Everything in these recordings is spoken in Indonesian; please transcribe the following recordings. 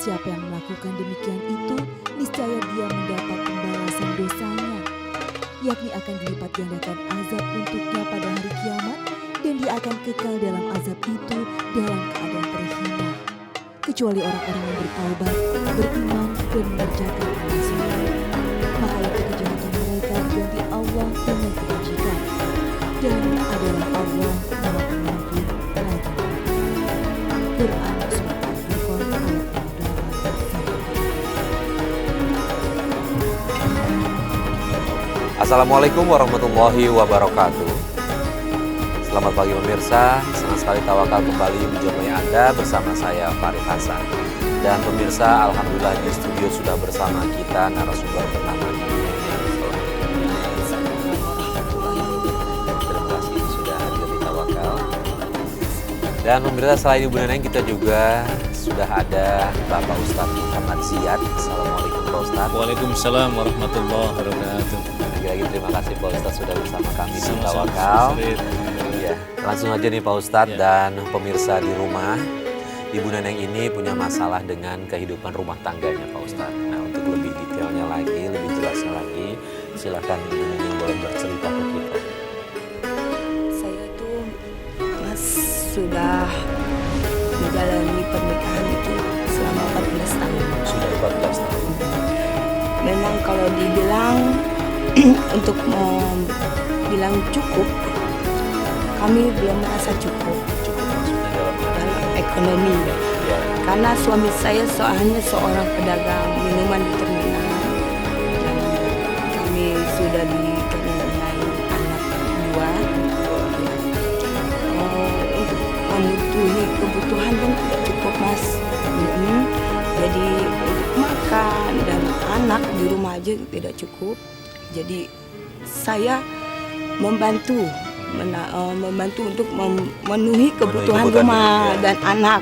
siapa yang melakukan demikian itu, niscaya dia mendapat pembalasan dosanya, yakni akan dilipat gandakan azab untuknya pada hari kiamat, dan dia akan kekal dalam azab itu dalam keadaan terhina. Kecuali orang-orang yang bertaubat, beriman, dan mengerjakan amal soleh, maka itu kejahatan mereka diganti Allah dengan kebajikan, dan adalah Allah Maha Pengampun lagi Maha Quran Surat Al-Furqan ayat 28. Assalamualaikum warahmatullahi wabarakatuh. Selamat pagi pemirsa, senang sekali Tawakal kembali menjumpai Anda bersama saya Farid Hasan. Dan pemirsa, alhamdulillah di studio sudah bersama kita narasumber bernama Ibu Neneng. Terima kasih sudah hadir di Tawakal. Dan pemirsa, selain Ibu Neneng kita juga sudah ada Bapak Ustadz Muhammad Ziyad. Assalamualaikum Pak Ustadz. Waalaikumsalam warahmatullahi wabarakatuh. Lagi-lagi terima kasih Pak Ustadz sudah bersama kami di Tawakal. Ya, langsung aja nih Pak Ustadz dan pemirsa di rumah. Ibu Neneng ini punya masalah dengan kehidupan rumah tangganya Pak Ustadz. Nah, untuk lebih detailnya lagi, lebih jelasnya lagi, silakan Ibu Neneng boleh bercerita ke kita. Saya tuh Mas sudah menjalani pernikahan itu selama 14 tahun. Sudah 14 tahun. Memang kalau dibilang untuk bilang cukup, kami belum merasa cukup Cukup maksudnya dalam dalam ekonomi. ya. Karena suami saya soalnya seorang pedagang minuman di terminal. Dan kami sudah dikaruniai anak dua. Untuk memenuhi kebutuhan pun tidak cukup Mas. Jadi untuk makan dan anak di rumah aja tidak cukup. Jadi saya membantu untuk memenuhi kebutuhan rumah dan anak.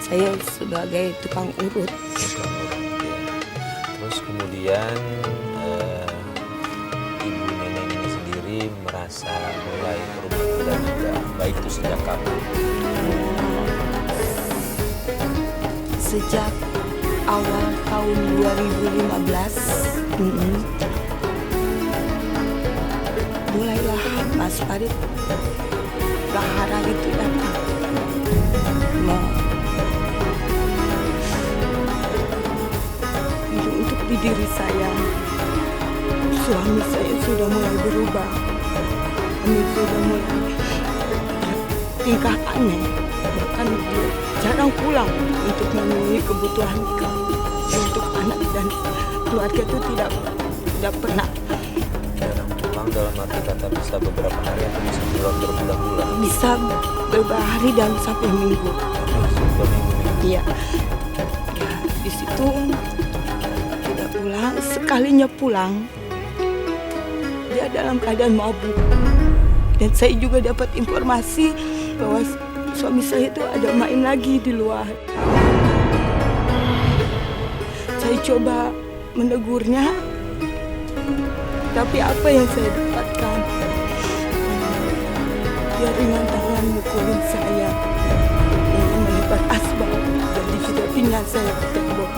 Saya sebagai tukang urut. Terus kemudian Ibu Neneng ini sendiri merasa mulai berumah tangga juga, baik itu sejak kapan? Sejak awal tahun 2015, mulailah Mas Farid prahara itu datang. Untuk di diri saya, suami saya sudah mulai berubah. Kami sudah mulai tingkah aneh, bahkan dia jarang pulang untuk memenuhi kebutuhan kami. Untuk anak dan keluarga itu tidak pernah. Jarang pulang dalam arti kata bisa beberapa hari atau bisa berbulan-bulan? Bisa beberapa hari dan sampai minggu. Iya. Ya, di situ tidak pulang. Sekalinya pulang, dia dalam keadaan mabuk. Dan saya juga dapat informasi bahwa suami saya itu ada main lagi di luar. Saya coba menegurnya, tapi apa yang saya dapatkan? Dia ringan tangan mukulin saya dengan melempar asbak dan dijedotin saya ke tembok.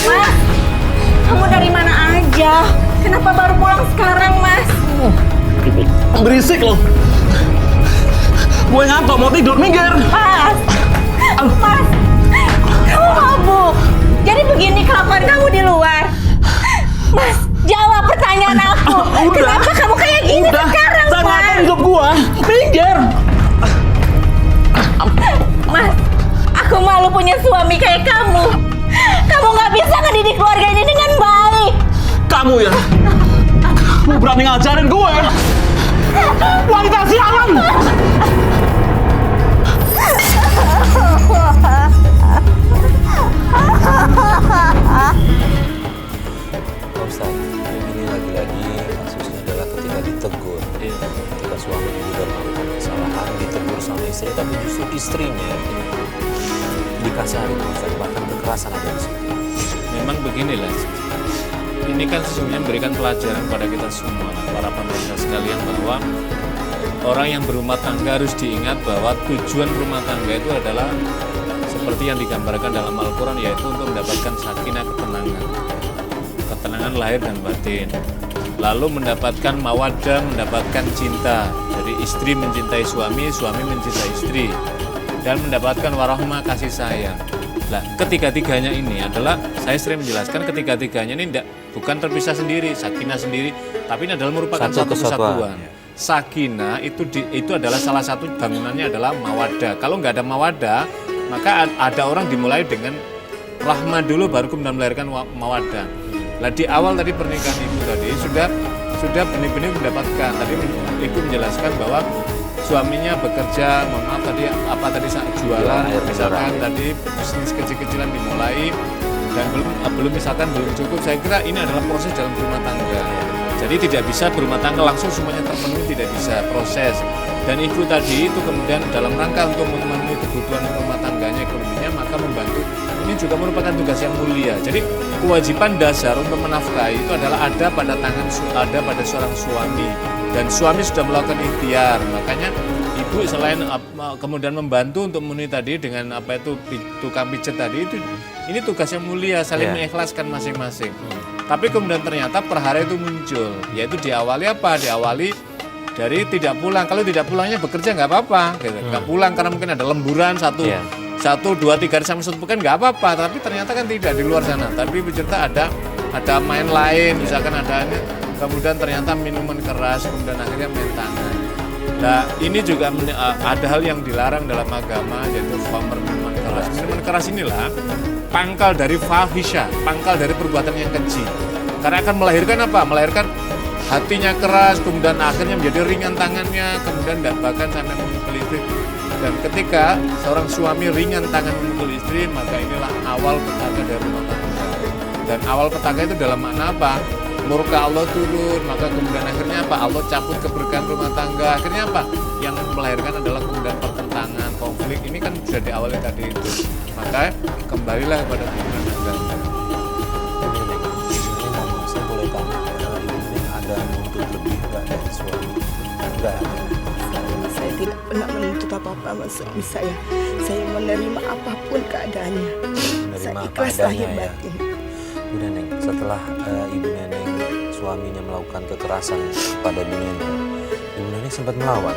Mas, kamu dari mana aja? Kenapa baru pulang sekarang, Mas? Berisik loh. Gue ngantuk mau tidur, minggir. Mas, kamu mabuk. Jadi begini kelakuan kamu di luar. Mas, jawab pertanyaan aku. Kenapa kamu kayak gini sekarang, jangan Mas? ngatain hidup gue. Minggir. Mas, aku malu punya suami kayak kamu. Kamu nggak bisa ngedidik keluarga ini dengan baik. Kamu ya, kamu berani ngajarin gue ya? Wanita sialan. Pak Ustadz, ini lagi-lagi kasusnya adalah ketika ditegur, ketika suami diduga melakukan kesalahan, ditegur sama istri, tapi justru istrinya dikasari Pak Ustadz, bahkan kekerasan ada di situ. Memang beginilah. ini kan sesungguhnya memberikan pelajaran kepada kita semua, para pemirsa sekalian, bahwa orang yang berumah tangga harus diingat bahwa tujuan rumah tangga itu adalah seperti yang digambarkan dalam Al-Quran, yaitu untuk mendapatkan sakinah, ketenangan lahir dan batin. Lalu mendapatkan mawaddah, mendapatkan cinta. Jadi istri mencintai suami, suami mencintai istri. Dan mendapatkan warahmah, kasih sayang. Nah, ketiga-tiganya ini adalah, saya sering menjelaskan, ketiga-tiganya ini bukan terpisah sendiri, sakinah sendiri, tapi ini adalah merupakan satu kesatuan. Sakinah itu adalah salah satu bangunannya adalah mawaddah. Kalau nggak ada mawaddah, maka ada orang dimulai dengan rahmah dulu, baru kemudian melahirkan mawaddah. Nah, di awal tadi pernikahan ibu tadi sudah benih-benih mendapatkan. Tadi ibu menjelaskan bahwa suaminya bekerja, mohon maaf tadi jualan, misalkan tadi bisnis kecil-kecilan dimulai dan belum cukup. Saya kira ini adalah proses dalam rumah tangga. Jadi tidak bisa berumah tangga langsung semuanya terpenuhi, tidak bisa, proses. Dan ibu tadi itu kemudian dalam rangka untuk memenuhi kebutuhan rumah tangganya, ekonominya, maka membantu. Ini juga merupakan tugas yang mulia. Jadi kewajiban dasar untuk menafkahi itu adalah ada pada seorang suami. Dan suami sudah melakukan ikhtiar, makanya ibu selain kemudian membantu untuk memenuhi tadi dengan tukang pijet tadi, ini tugas yang mulia, saling mengikhlaskan masing-masing. Tapi kemudian ternyata perhara itu muncul, yaitu diawali dari tidak pulang. Kalau tidak pulangnya bekerja nggak apa-apa, gitu. Nggak pulang karena mungkin ada lemburan satu, 2, 3 hari sampai 1 pekan nggak apa-apa. Tapi ternyata kan tidak di luar sana. Tapi bercerita ada main lain, misalkan kemudian ternyata minuman keras, kemudian akhirnya main tangan. Nah, ini juga ada hal yang dilarang dalam agama, yaitu minuman keras. Minuman keras inilah pangkal dari fahisha, pangkal dari perbuatan yang keji. Karena akan melahirkan apa? Melahirkan hatinya keras, kemudian akhirnya menjadi ringan tangannya, kemudian bahkan sampai memukul istri. Dan ketika seorang suami ringan tangan memukul istri, maka inilah awal petaka dari rumah tangga. Dan awal petaka itu dalam makna apa? Murka Allah turun, maka kemudian akhirnya apa? Allah cabut keberkahan rumah tangga. Akhirnya apa? Yang melahirkan adalah kemudian pertentangan, konflik. Ini kan sudah di awalnya tadi itu. Maka kembalilah kepada hubungan agama. Ini saya boleh tanya, ini ada menuntut lebih nggak dari suami? Enggak. Saya tidak pernah menuntut apa-apa sama suami saya. Saya menerima apapun keadaannya. Saya ikhlas lahir batin. Bu Neneng, setelah Ibu Neneng suaminya melakukan kekerasan pada Bu Neneng, Ibu Neneng sempat melawan.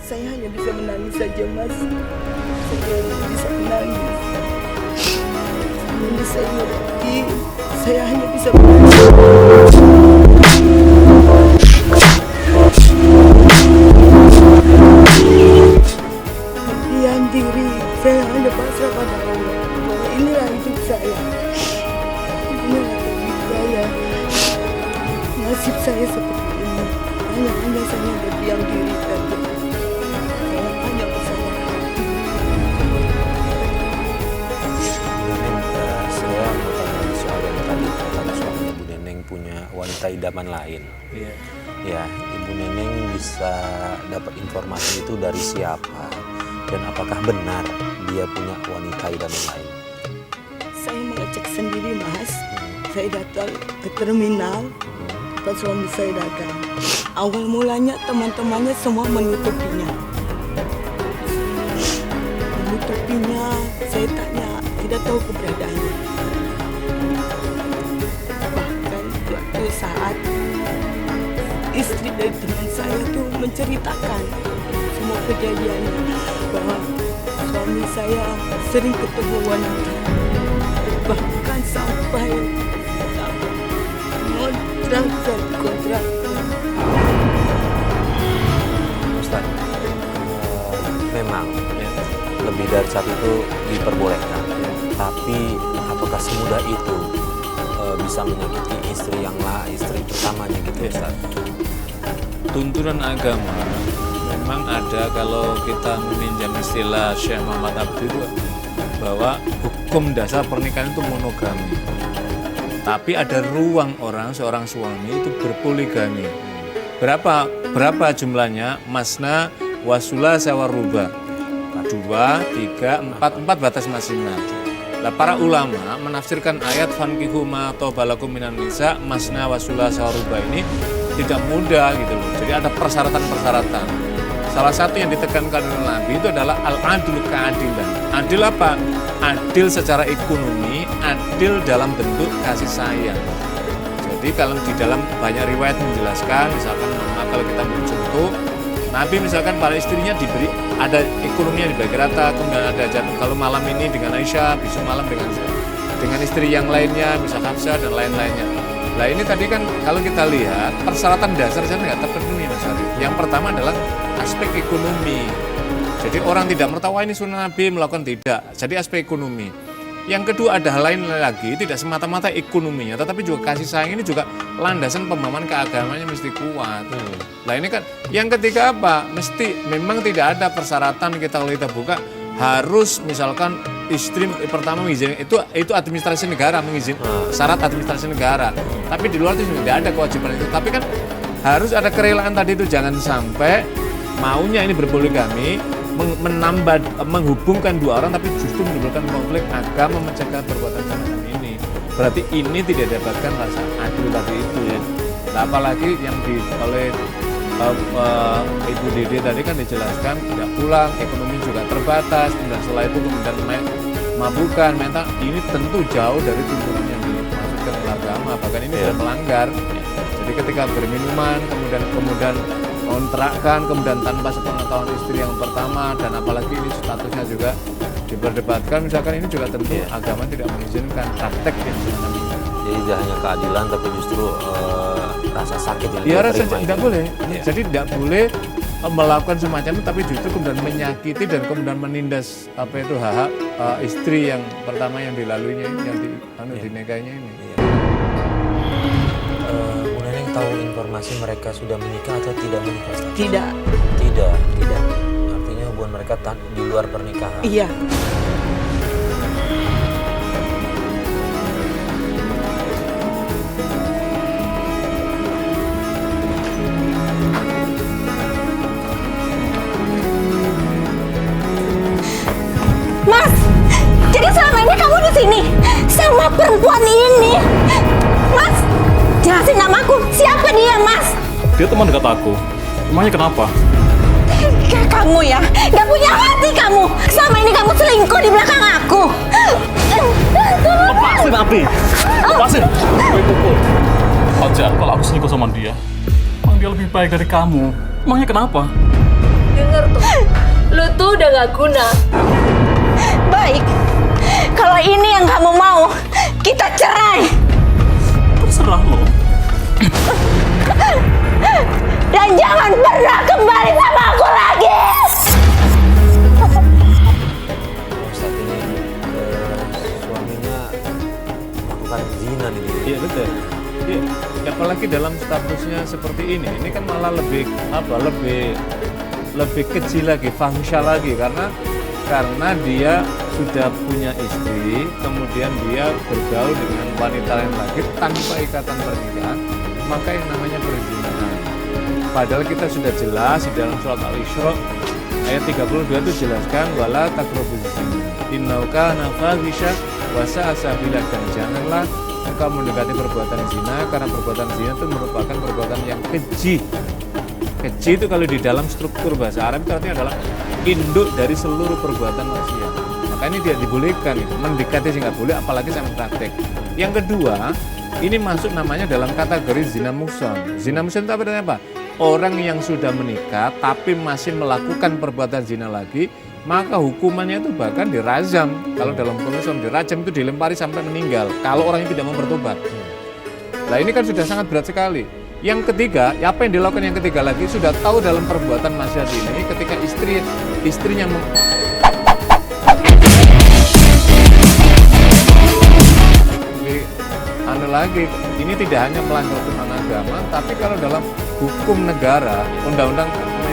Saya hanya bisa menangis saja, Mas. Saya bisa menangis. Ini saya ngerti. Saya hanya bisa menangis. Berdiam diri. Saya hanya pasrah pada Allah. Bahwa inilah hidup saya. Nasib saya seperti ini. Hanya saya berdiam diri saja. Saya hanya bersama hati. Bu Neneng, saya mau tanya soal yang tadi, karena suaminya Bu Neneng punya wanita idaman lain. Iya. Ya, Ibu Neneng bisa dapat informasi itu dari siapa? Dan apakah benar dia punya wanita idaman lain? Saya mengecek sendiri, Mas. Saya datang ke terminal, pas suami saya datang. Awal mulanya teman-temannya semua menutupinya. Saya tanya, tidak tahu keberadaannya. Bahkan suatu saat istri dari teman saya tuh menceritakan semua kejadiannya, bahwa suami saya sering ketemu wanita, bahkan sampai kontrak. Ustaz, memang lebih dari satu itu diperbolehkan, tapi apakah semudah itu bisa menyakiti istri pertamanya gitu, Ustaz? Tuntunan agama memang ada, kalau kita meminjam istilah Syekh Muhammad Abdi itu, bahwa hukum dasar pernikahan itu monogami. Tapi ada ruang seorang suami itu berpoligami. Berapa jumlahnya? Masna, wasula, sewa ruba. 2, 3, 4 batas maksimal. Lah para ulama menafsirkan ayat fankihu ma tobalakum minan nisa masna wa sulasa wa ruba ini tidak mudah gitu loh. Jadi ada persyaratan-persyaratan. Salah satu yang ditekankan oleh Nabi itu adalah al-adil, keadilan. Adil apa? Adil secara ekonomi, adil dalam bentuk kasih sayang. Jadi kalau di dalam banyak riwayat menjelaskan, misalkan kalau kita mencontoh, Nabi misalkan para istrinya diberi ada ekonominya dibagi rata, kemudian ada jadwal kalau malam ini dengan Aisyah, besok malam dengan istri yang lainnya, misalkan Hafsah dan lain-lainnya. Nah ini tadi kan kalau kita lihat persyaratan dasar saya nggak terpenuhi Mas Arif. Yang pertama adalah aspek ekonomi. Jadi orang tidak mertawa ini sunnah Nabi melakukan tidak. Jadi aspek ekonomi. Yang kedua ada hal lain lagi, tidak semata-mata ekonominya, tetapi juga kasih sayang ini juga landasan pemahaman keagamannya mesti kuat. Nah ini kan yang ketiga apa? Mesti memang tidak ada persyaratan kalau kita buka harus misalkan istri pertama mengizinkan itu administrasi negara mengizinkan syarat administrasi negara. Tapi di luar itu tidak ada kewajiban itu. Tapi kan harus ada kerelaan tadi itu, jangan sampai maunya ini berpoligami menghubungkan dua orang tapi justru menimbulkan konflik agama, mencegah perbuatan semacam ini. Berarti ini tidak dapatkan rasa adil tadi itu ya. Nah, apalagi yang oleh Ibu Dede tadi kan dijelaskan tidak pulang, ekonomi juga terbatas, dan setelah itu kemudian mabukan, mental, ini tentu jauh dari tuntunan yang dimaksudkan oleh agama, bahkan ini sudah melanggar. Jadi ketika berminuman, kemudian kontrakkan, kemudian tanpa sepengetahuan istri yang pertama, dan apalagi ini statusnya juga diperdebatkan, misalkan ini juga tentu agama tidak mengizinkan praktek yang semacam ini. Jadi tidak hanya keadilan tapi justru rasa sakit yang dia rasa tidak boleh. Jadi tidak boleh melakukan semacam itu, tapi justru kemudian menyakiti dan kemudian menindas hak istri yang pertama yang dilaluinya ini, yang dinikahinya ini. Tahu informasi mereka sudah menikah atau tidak menikah? Tidak. Tidak. Artinya hubungan mereka di luar pernikahan. Iya. Mas, jadi selama ini kamu di sini sama perempuan ini, Mas? Jelasin namaku, siapa dia Mas? Dia teman dekat aku. Emangnya kenapa? Tega kamu ya, gak punya hati kamu. Selama ini kamu selingkuh di belakang aku. Lepasin Abi! Lepasin! Wajar kalau aku selingkuh sama dia. Emang dia lebih baik dari kamu. Emangnya kenapa? Dengar tuh, lu tuh udah gak guna. Baik, kalau ini yang kamu mau, kita cerai. Terserah lo. Dan jangan pernah kembali sama aku lagi. Ustaz ini suaminya melakukan zina nih. Iya betul. Iya. Apalagi dalam statusnya seperti ini kan malah lebih kecil lagi, fahsyah lagi karena dia sudah punya istri, kemudian dia bergaul dengan wanita lain lagi tanpa ikatan pernikahan, maka yang namanya perzinahan. Padahal kita sudah jelas di dalam surat Al-Isra ayat 32 itu jelaskan wala taqrabuz zina innahu kana fahisha wa sa'a sabila, dan janganlah engkau mendekati perbuatan zina karena perbuatan zina itu merupakan perbuatan yang keji. Keji itu kalau di dalam struktur bahasa Arab itu artinya adalah induk dari seluruh perbuatan maksiat. Maka ini tidak dibolehkan, mendekati sih nggak boleh, apalagi sampai praktek. Yang kedua, ini masuk namanya dalam kategori zina muhsan. Zina muhsan itu apa? Orang yang sudah menikah tapi masih melakukan perbuatan zina lagi, maka hukumannya itu bahkan dirajam. Kalau dalam Islam dirajam itu dilempari sampai meninggal kalau orangnya tidak mau bertobat. Nah ini kan sudah sangat berat sekali. Yang ketiga, apa yang dilakukan yang ketiga lagi, sudah tahu dalam perbuatan maksiat ini ketika istrinya lagi, ini tidak hanya melanggar aturan agama, tapi kalau dalam hukum negara, undang-undang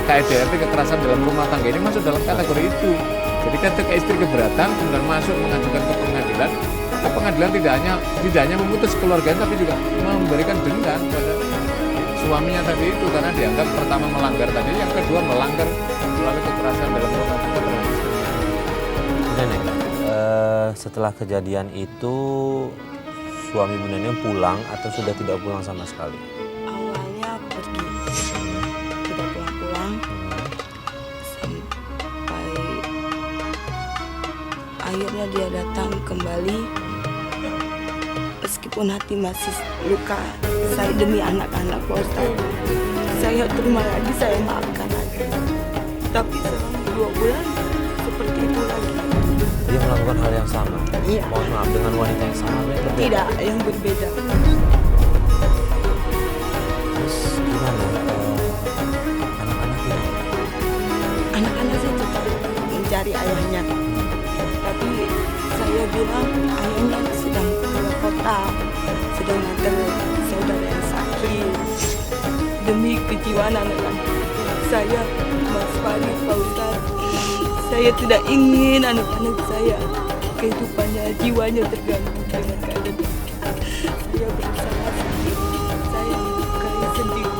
KDRT kekerasan dalam rumah tangga ini masuk dalam kategori itu. Jadi ketika istri keberatan kemudian masuk mengajukan ke pengadilan, maka pengadilan tidak hanya memutus keluarganya tapi juga memberikan denda kepada suaminya tadi itu karena dianggap pertama melanggar tadi, yang kedua melanggar melalui kekerasan dalam rumah tangga terhadap istrinya. Nenek, setelah kejadian itu suami Bu Neneng pulang atau sudah tidak pulang sama sekali? Awalnya pergi, tidak pulang-pulang, sampai akhirnya dia datang kembali. Meskipun hati masih luka, saya demi anak-anak Pak Ustadz, saya terima lagi, saya maafkan lagi. Tapi selama 2 bulan seperti itu lagi. Dia melakukan hal yang sama? Iya. Mohon maaf, dengan wanita yang sama atau yang berbeda? Tidak, yang berbeda. Terus gimana anak-anak ini? Anak-anak saya tetap mencari ayahnya. Tapi saya bilang ayahnya sedang keluar kota, sedang ngantar saudara yang sakit. Demi kejiwaan anak-anak saya, Mas Farid, Pak Ustadz, saya tidak ingin anak-anak saya kehidupannya, jiwanya terganggu dengan keadaan. Saya berusaha sendiri, saya melukai sendiri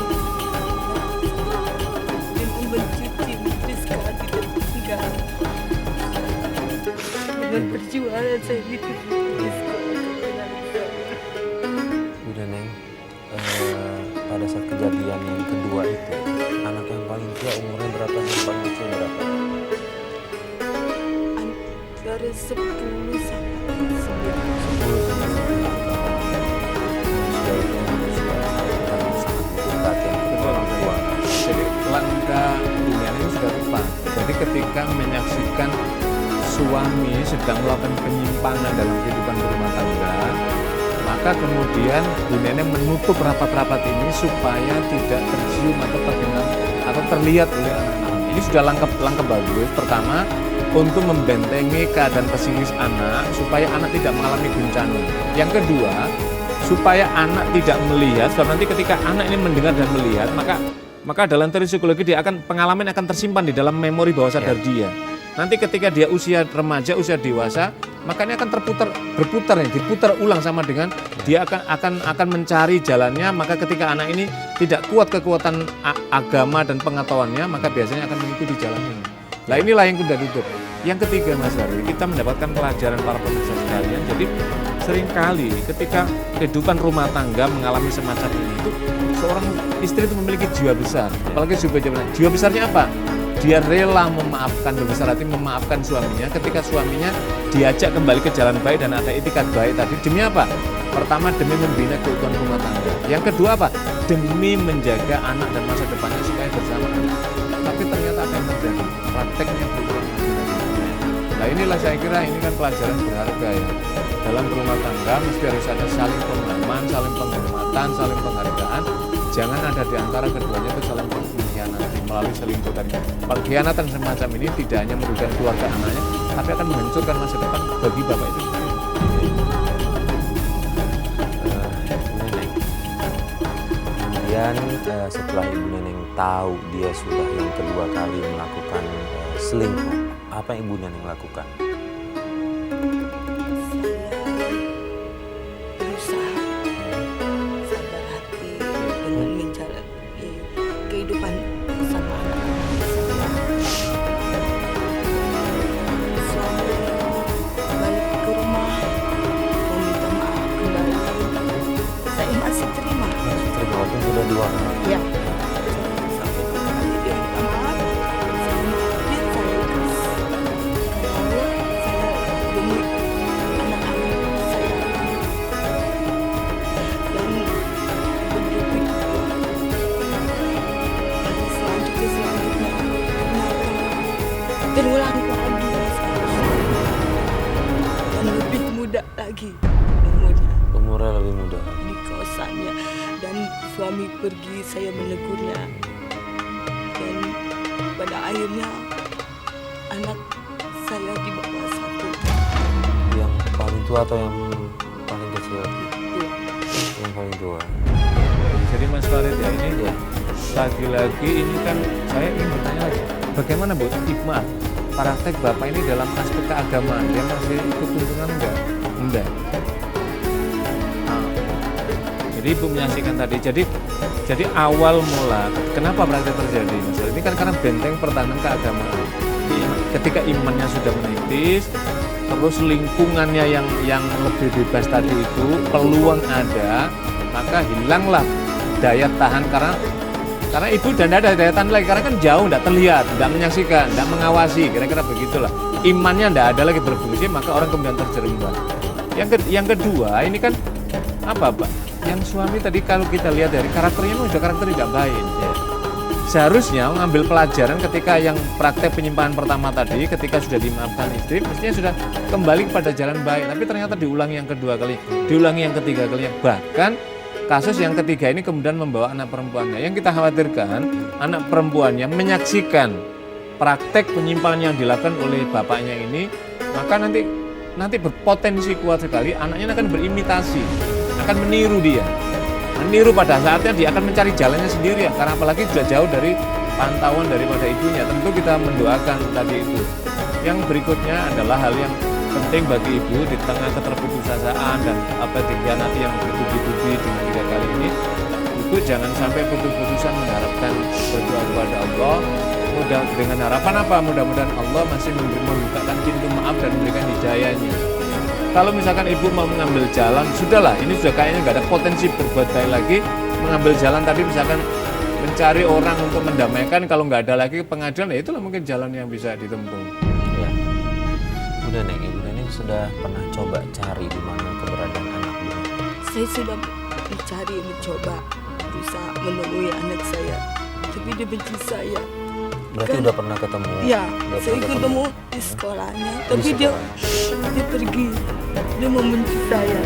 dengan mencuci Rizka di depan. Dengan perjuangan saya itu Rizka. Bu Neneng, pada saat kejadian yang kedua itu, anak yang paling tua umurnya berapa, yang paling kecil berapa? Dari 10 sampai 9. 10 sampai 9 tahun. Usia itu usia sangat butuh perhatian kedua orang tua. Jadi langkah Bu Neneng sudah tepat. Jadi ketika menyaksikan suami sedang melakukan penyimpangan dalam kehidupan berumah tangga, maka kemudian Bu Neneng menutup rapat-rapat ini supaya tidak tercium atau terdengar atau terlihat oleh anak-anak. Ini sudah langkah bagus. Pertama, untuk membentengi keadaan pesimis anak supaya anak tidak mengalami bencana. Yang kedua, supaya anak tidak melihat, sebab nanti ketika anak ini mendengar dan melihat, maka dalam teori psikologi dia pengalaman akan tersimpan di dalam memori bawah sadar dia. Nanti ketika dia usia remaja, usia dewasa, maka ini akan diputar ulang sama dengan dia akan mencari jalannya. Maka ketika anak ini tidak kuat kekuatan agama dan pengetahuannya, maka biasanya akan mengikuti jalan ini. Nah, inilah yang sudah tutup. Yang ketiga, Mas Hari, kita mendapatkan pelajaran para pemirsa sekalian. Jadi seringkali ketika kehidupan rumah tangga mengalami semacam ini, itu seorang istri itu memiliki jiwa besar. Apalagi jiwa besarnya apa? Dia rela memaafkan, berbesar hati memaafkan suaminya ketika suaminya diajak kembali ke jalan baik dan ada etikat baik tadi. Demi apa? Pertama, demi membina keutuhan rumah tangga. Yang kedua apa? Demi menjaga anak dan masa depannya supaya bersama anak. Tapi ternyata apa yang terjadi? Prakteknya berulang. Nah, inilah saya kira ini kan pelajaran berharga ya. Dalam berumah tangga mesti harus ada saling pemahaman, saling penghormatan, saling penghargaan. Jangan ada di antara keduanya itu saling mengkhianati melalui selingkuh tadi. Pengkhianatan semacam ini tidak hanya merugikan keluarga anaknya, tapi akan menghancurkan masa depan bagi bapak itu sendiri. Kemudian setelah Ibu Neneng tahu dia sudah yang kedua kali melakukan selingkuh, apa yang Ibu Neneng lakukan? Saya berusaha sabar hati dengan menjalani kehidupan bersama anak-anak saya. Suami balik ke rumah meminta maaf kembali. Saya masih terima. Walaupun sudah 2 kali. Ya. Sampai 2 kali dia minta maaf. Saya maafin, saya ikhlas. Karena saya demi anak-anak saya. Dan begitu selanjutnya ternyata terulang lagi dan lebih muda lagi Umurnya lebih muda. di kosannya. Dan suami pergi, saya menegurnya. Dan pada akhirnya anak saya di bawah 1. Yang paling tua atau yang paling kecil? Dua. Yang paling tua. Jadi Mas Farid ya, ini lagi-lagi ini kan saya ingin bertanya lagi, bagaimana Bu hikmah praktek Bapak ini dalam aspek keagamaan? Dia masih ikut tuntunan enggak? Jadi Ibu menyaksikan tadi, jadi awal mula kenapa praktek terjadi Mas Farid? Ini kan karena benteng pertahanan keagamaan. Ketika imannya sudah menipis, terus lingkungannya yang lebih bebas tadi itu, peluang ada, maka hilanglah daya tahan karena ibu dan tidak ada daya tahan lagi karena kan jauh, tidak terlihat, tidak menyaksikan, tidak mengawasi, kira-kira begitulah. Imannya tidak ada lagi berfungsi, maka orang kemudian terjerembab. Yang kedua, ini kan apa, Pak? Yang suami tadi kalau kita lihat dari karakternya memang sudah karakter tidak baik. Ya. Seharusnya mengambil pelajaran ketika yang praktek penyimpangan pertama tadi, ketika sudah dimaafkan istri, mestinya sudah kembali pada jalan baik. Tapi ternyata diulangi yang kedua kali, diulangi yang ketiga kali. Bahkan kasus yang ketiga ini kemudian membawa anak perempuannya. Yang kita khawatirkan, anak perempuannya menyaksikan praktek penyimpangan yang dilakukan oleh bapaknya ini, maka nanti berpotensi kuat sekali anaknya akan berimitasi, akan meniru dia. Meniru pada saatnya dia akan mencari jalannya sendiri ya, karena apalagi sudah jauh dari pantauan daripada ibunya. Tentu kita mendoakan tadi itu. Yang berikutnya adalah hal yang penting bagi ibu di tengah keterputusasaan dan dikhianati yang bertubi-tubi dengan 3 kali ini. Ibu jangan sampai putus-putusan mengharapkan berdoa kepada Allah. Dengan harapan apa? Mudah-mudahan Allah masih membukakan pintu maaf dan memberikan hidayahnya. Kalau misalkan ibu mau mengambil jalan, sudahlah, ini sudah kayaknya nggak ada potensi berbuat baik lagi. Mengambil jalan tadi misalkan mencari orang untuk mendamaikan, kalau nggak ada lagi pengadilan, ya itulah mungkin jalan yang bisa ditempuh. Ya. Ibu Neneng sudah pernah coba cari di mana keberadaan anak Bu? Saya sudah mencoba berusaha menemui anak saya, tapi dia benci saya. Berarti udah pernah ketemu? Iya, saya ketemu di sekolahnya, tapi dia pergi, dia membenci saya.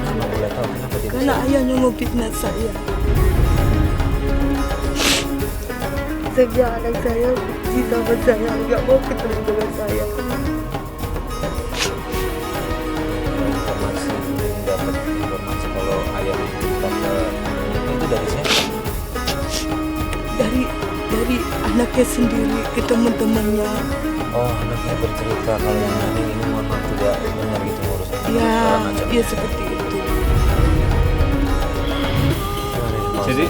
Kenapa boleh tahu kenapa dia? Karena ayahnya mau fitnah saya. Sejak anak saya benci sama saya, nggak mau ketemu dengan saya. Dapat informasi kalau ayahnya kita itu dari siapa? Dari anaknya sendiri, ke teman-temannya. Oh, anaknya bercerita kalau yang Neneng ini mohon maaf tidak benar gitu urusan. Iya seperti itu. Jadi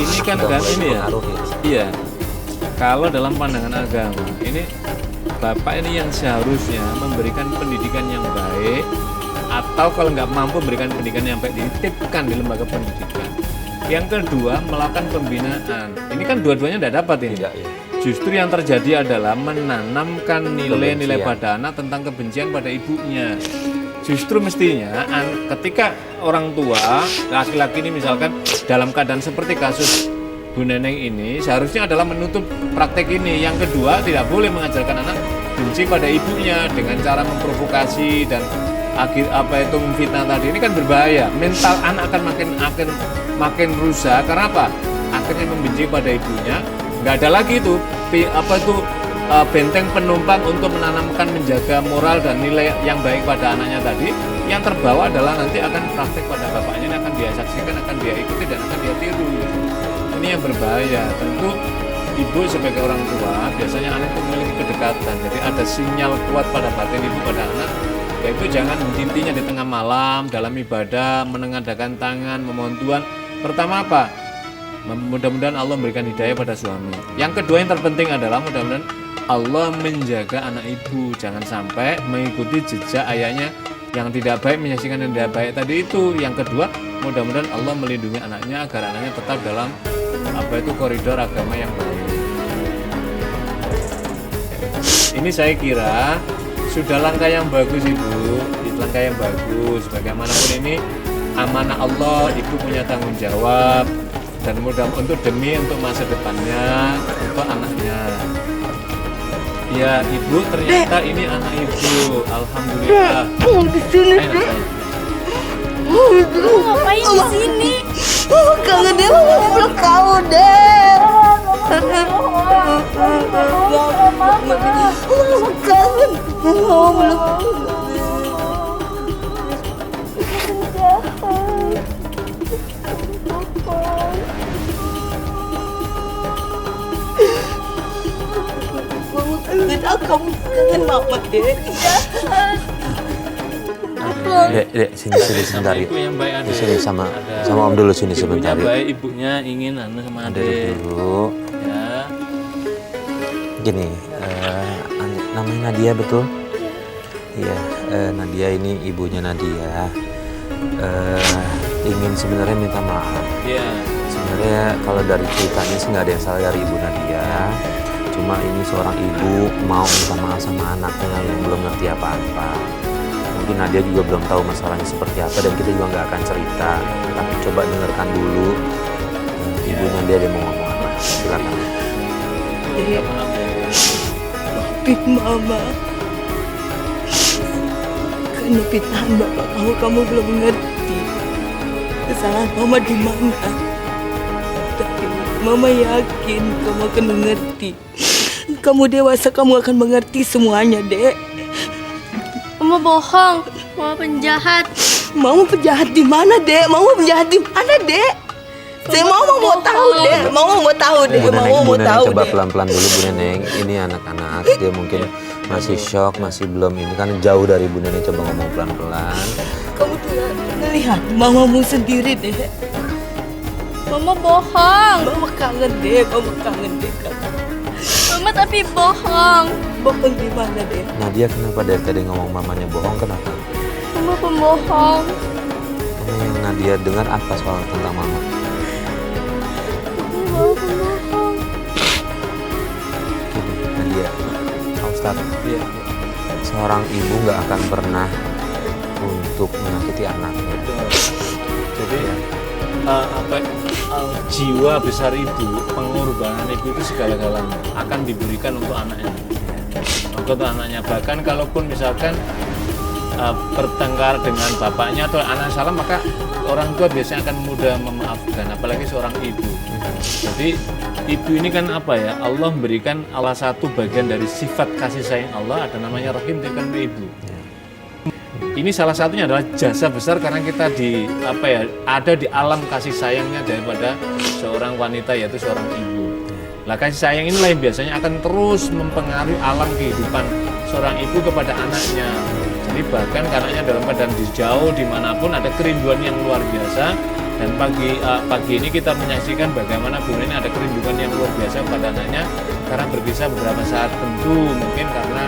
ini kan ini ya. Iya. Kalau dalam pandangan agama, ini bapak ini yang seharusnya memberikan pendidikan yang baik, atau kalau nggak mampu memberikan pendidikan yang baik, dititipkan di lembaga pendidikan. Yang kedua, melakukan pembinaan. Ini kan dua-duanya tidak dapat ini. Tidak, ya. Justru yang terjadi adalah menanamkan nilai-nilai pada anak tentang kebencian pada ibunya. Justru mestinya ketika orang tua, laki-laki ini misalkan dalam keadaan seperti kasus Bu Neneng ini, seharusnya adalah menutup praktek ini. Yang kedua, tidak boleh mengajarkan anak benci pada ibunya dengan cara memprovokasi dan memfitnah tadi. Ini kan berbahaya. Mental anak akan makin rusak. Karena apa? Akhirnya membenci pada ibunya. Nggak ada lagi itu benteng penumpang untuk menanamkan, menjaga moral dan nilai yang baik pada anaknya tadi. Yang terbawa adalah nanti akan praktek pada bapaknya, ini akan dia saksikan, akan dia ikuti dan akan dia tiru. Ini yang berbahaya. Tentu ibu sebagai orang tua biasanya anak itu memiliki kedekatan. Jadi ada sinyal kuat pada batin ibu pada anak. Yaitu jangan intinya di tengah malam dalam ibadah menengadahkan tangan memohon Tuhan. Pertama apa? Mudah-mudahan Allah memberikan hidayah pada suami. Yang kedua yang terpenting adalah mudah-mudahan Allah menjaga anak ibu, jangan sampai mengikuti jejak ayahnya yang tidak baik, menyaksikan yang tidak baik tadi itu. Yang kedua, mudah-mudahan Allah melindungi anaknya agar anaknya tetap dalam koridor agama yang baik. Ini saya kira sudah langkah yang bagus Ibu, langkah yang bagus. Bagaimanapun ini amanah Allah, Ibu punya tanggung jawab dan untuk masa depannya untuk anaknya. Ya Ibu, ternyata ini anak Ibu, alhamdulillah. Di sini. Ngapain di sini? Kangen dia mau peluk kau deh. Kangen mau peluk. Kamu kangen mama deh. Dek, sini sebentar yuk. Di sini sama Om dulu sini sebentar yuk. Baik, ibunya ingin sama adek. Dulu. Ya. Gini, namanya Nadia betul? Iya, Nadia ini ibunya Nadia. Ingin sebenarnya minta maaf. Iya. Sebenarnya kalau dari ceritanya sih nggak ada yang salah dari ibu Nadia. Cuma ini seorang ibu mau minta maaf sama anaknya yang belum ngerti apa-apa. Mungkin Nadia juga belum tahu masalahnya seperti apa dan kita juga nggak akan cerita. Tapi coba dengarkan dulu. Ibu Nadia dia mau ngomong apa? Silakan. Dek, maafin Mama. Karena fitnahan Bapak kamu belum mengerti kesalahan Mama di mana. Tapi Mama yakin kamu akan mengerti. Kamu dewasa, kamu akan mengerti semuanya, Dek. Mama bohong. Mama penjahat. Mama penjahat di mana, Dek? Mama penjahat di mana, Dek? Saya mau tahu, Dek. Mau tahu, Dek. Bu Neneng, Mau Bu Neneng tahu, coba Dek. pelan-pelan dulu Bu Neneng. Ini anak-anak, dia mungkin masih shock, masih belum ini kan jauh dari Bu Neneng. Coba ngomong pelan-pelan. Kamu tidak melihat mamamu sendiri, Dek. Mama bohong. Mama kangen, Dek. Mama kangen, Dek. Mama tapi bohong. Bohong di mana, Dek? Nadia kenapa dari tadi ngomong mamanya bohong? Kenapa? Mama pembohong. Mama yang Nadia dengar apa soal tentang mama? Mama pembohong. Gini, Nadia, Pak Ustadz, seorang ibu nggak akan pernah untuk menyakiti anaknya. Jadi jiwa besar ibu, pengorbanan ibu itu segala-galanya akan diberikan untuk anaknya. Untuk anaknya, bahkan kalaupun misalkan bertengkar dengan bapaknya atau anak salah, maka orang tua biasanya akan mudah memaafkan, apalagi seorang ibu. Jadi ibu ini kan apa ya, Allah memberikan salah satu bagian dari sifat kasih sayang Allah, ada namanya rahim, itu kan ibu. Ini salah satunya adalah jasa besar karena kita ada di alam kasih sayangnya daripada seorang wanita, yaitu seorang ibu. Lah kasih sayang inilah yang biasanya akan terus mempengaruhi alam kehidupan seorang ibu kepada anaknya. Jadi bahkan anaknya dalam keadaan jauh dimanapun ada kerinduan yang luar biasa. Dan pagi ini kita menyaksikan bagaimana Bu Neneng ada kerinduan yang luar biasa pada anaknya karena berpisah beberapa saat, tentu mungkin karena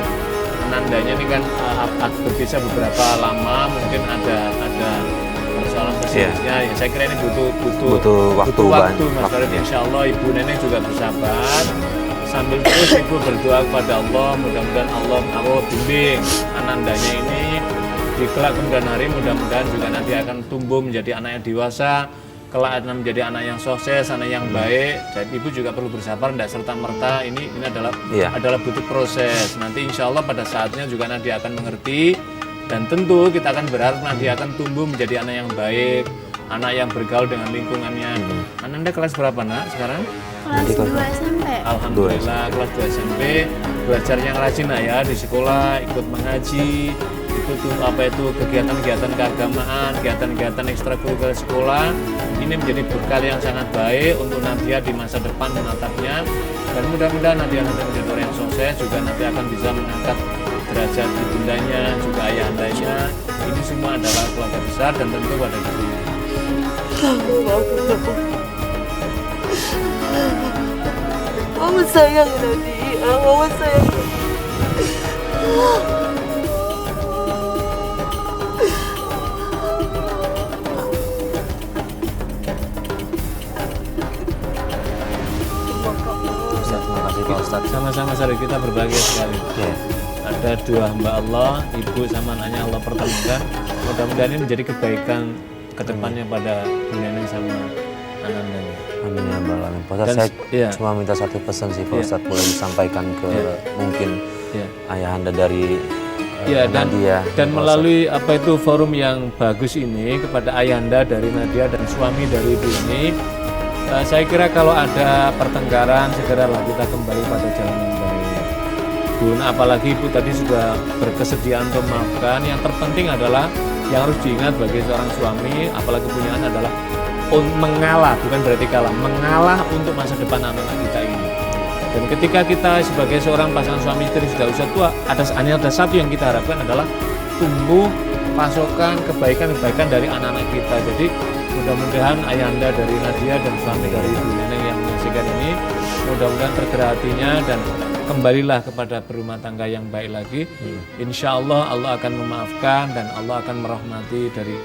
anandanya ini kan berpisah beberapa lama, mungkin ada persoalan psikisnya. Ya, saya kira ini butuh waktu Mas Farid. Insya Allah Ibu Neneng juga bersabar sambil terus Ibu berdoa kepada Allah, mudah-mudahan Allah bimbing anandanya ini di kelak kemudian hari, mudah-mudahan juga nanti akan tumbuh menjadi anak yang dewasa, kelak akan menjadi anak yang sukses, anak yang baik. Jadi ibu juga perlu bersabar, tidak serta-merta ini adalah butuh proses. Nanti insya Allah pada saatnya juga nanti akan mengerti, dan tentu kita akan berharap nanti akan tumbuh menjadi anak yang baik, anak yang bergaul dengan lingkungannya. Ananda kelas berapa nak sekarang? Kelas 2 SMP. Alhamdulillah kelas 2 SMP, belajar yang rajin ya di sekolah, ikut mengaji, kegiatan-kegiatan keagamaan, kegiatan-kegiatan ekstrakurikuler sekolah. Ini menjadi bekal yang sangat baik untuk Nadia di masa depan menatapnya, dan mudah-mudahan Nadia nanti menjadi orang yang sukses, juga nanti akan bisa mengangkat derajat ibundanya, juga ayahandanya. Ini semua adalah keluarga besar dan tentu pada dirinya. Mama sayang Nadia, Mama sayang. Terima kasih Pak Ustadz. Sama-sama Sari, kita berbahagia sekali. Ada dua hamba Allah, ibu sama anaknya Allah pertemukan. Mudah-mudahan ini menjadi kebaikan ke depannya pada Bu Neneng sama anandanya. Amin ya Rabbal Alamin. Pak Ustadz, saya cuma minta satu pesan sih Pak Ustadz, boleh disampaikan ke mungkin ayahanda dari Nadia. Dan melalui forum yang bagus ini kepada ayahanda dari Nadia dan suami dari ibu ini, saya kira kalau ada pertengkaran segeralah kita kembali pada jalan yang baik. Bun, apalagi ibu tadi sudah berkesediaan untuk memaafkan. Yang terpenting adalah yang harus diingat bagi seorang suami, apalagi punya anak, adalah mengalah, bukan berarti kalah, mengalah untuk masa depan anak-anak kita ini. Dan ketika kita sebagai seorang pasangan suami istri sudah usia tua, ada satu yang kita harapkan adalah tumbuh pasokan kebaikan-kebaikan dari anak-anak kita. Jadi Mudah-mudahan ayahanda dari Nadia dan suami dari Ibu Neneng yang menyaksikan ini, mudah-mudahan tergerak hatinya dan kembalilah kepada berumah tangga yang baik lagi. Insya Allah Allah akan memaafkan dan Allah akan merahmati dari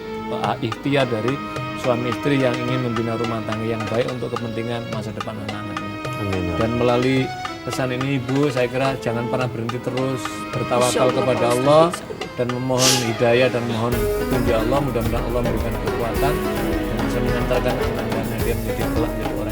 ikhtiar dari suami istri yang ingin membina rumah tangga yang baik untuk kepentingan masa depan anak-anaknya. Dan melalui pesan ini Ibu, saya kira jangan pernah berhenti, terus bertawakal kepada Allah dan memohon hidayah dan mohon petunjuk Allah. Mudah-mudahan Allah memberikan kekuatan dan bisa mengantarkan anak-anaknya dia menjadi kelak menjadi